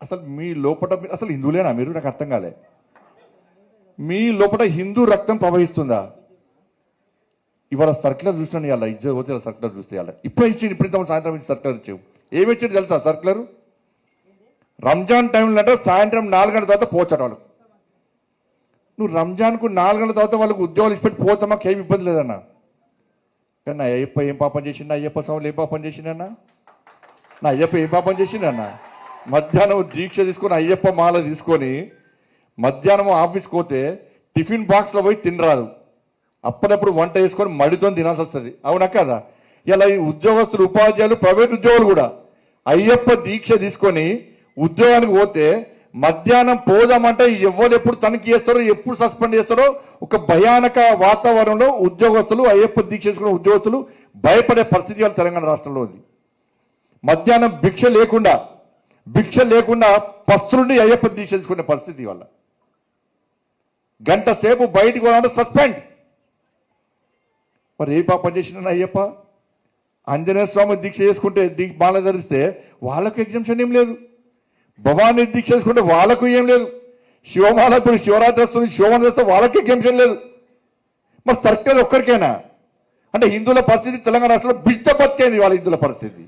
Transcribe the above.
అసలు మీ లోపల అసలు హిందువులేనా మీరు? నాకు అర్థం కాలే. మీ లోపల హిందూ రక్తం ప్రవహిస్తుందా? ఇవాళ సర్క్యులర్ చూసినాను, ఇవాళ ఇజ్జ పోతే సర్క్యులర్ చూస్తే ఇవాళ ఇప్పుడే ఇచ్చింది, ఇప్పుడు సాయంత్రం ఇచ్చి సర్క్యులర్ ఇచ్చావు. ఏమి ఇచ్చింది తెలుసా సర్క్యులర్? రంజాన్ టైంలో అంటే సాయంత్రం 4 గంటల తర్వాత పోచట వాళ్ళు. నువ్వు రంజాన్కు 4 గంటల తర్వాత వాళ్ళకు ఉద్యోగాలు ఇచ్చిపెట్టి పోతా, మాకు ఏమి ఇబ్బంది లేదన్నా. కానీ నా అయ్యప్ప ఏం పాపం చేసిండు? అయ్యప్ప స్వాములు ఏం పాపం చేసిండన్నా? నా అయ్యప్ప ఏం పాపం చేసిండన్నా? మధ్యాహ్నం దీక్ష తీసుకొని అయ్యప్ప మాల తీసుకొని మధ్యాహ్నం ఆఫీస్కి పోతే టిఫిన్ బాక్స్లో పోయి తినరాదు, అప్పుడప్పుడు వంట వేసుకొని మడితో తినాల్సి వస్తుంది. అవునా కదా? ఇలా ఈ ఉద్యోగస్తులు, ఉపాధ్యాయులు, ప్రైవేట్ ఉద్యోగులు కూడా అయ్యప్ప దీక్ష తీసుకొని ఉద్యోగానికి పోతే మధ్యాహ్నం పోదామంటే ఎవరు ఎప్పుడు తనిఖీ చేస్తారో, ఎప్పుడు సస్పెండ్ చేస్తారో ఒక భయానక వాతావరణంలో ఉద్యోగస్తులు, అయ్యప్ప దీక్ష చేసుకున్న ఉద్యోగస్తులు భయపడే పరిస్థితి వాళ్ళ తెలంగాణ రాష్ట్రంలో ఉంది. మధ్యాహ్నం భిక్ష లేకుండా పస్తులుండి అయ్యప్ప దీక్ష చేసుకునే పరిస్థితి వల్ల గంట సేపు బయటికి పోవాలంటే సస్పెండ్. మరి ఏ పాపం చేసిన అయ్యప్ప? ఆంజనేయ స్వామి దీక్ష చేసుకుంటే బాగా ధరిస్తే వాళ్ళకు ఎగ్జామ్షన్ ఏం లేదు, భవానీ దీక్ష చేసుకుంటే వాళ్ళకు ఏం లేదు, శివమాల ఇప్పుడు శివరాత్రి వస్తుంది, శివమాల చేస్తే వాళ్ళకి ఎగ్జామ్షన్ లేదు. మరి సర్కిల్ ఒక్కరికైనా అంటే హిందువుల పరిస్థితి తెలంగాణ రాష్ట్రంలో బిడ్డ బతికేది వాళ్ళ హిందువుల పరిస్థితి.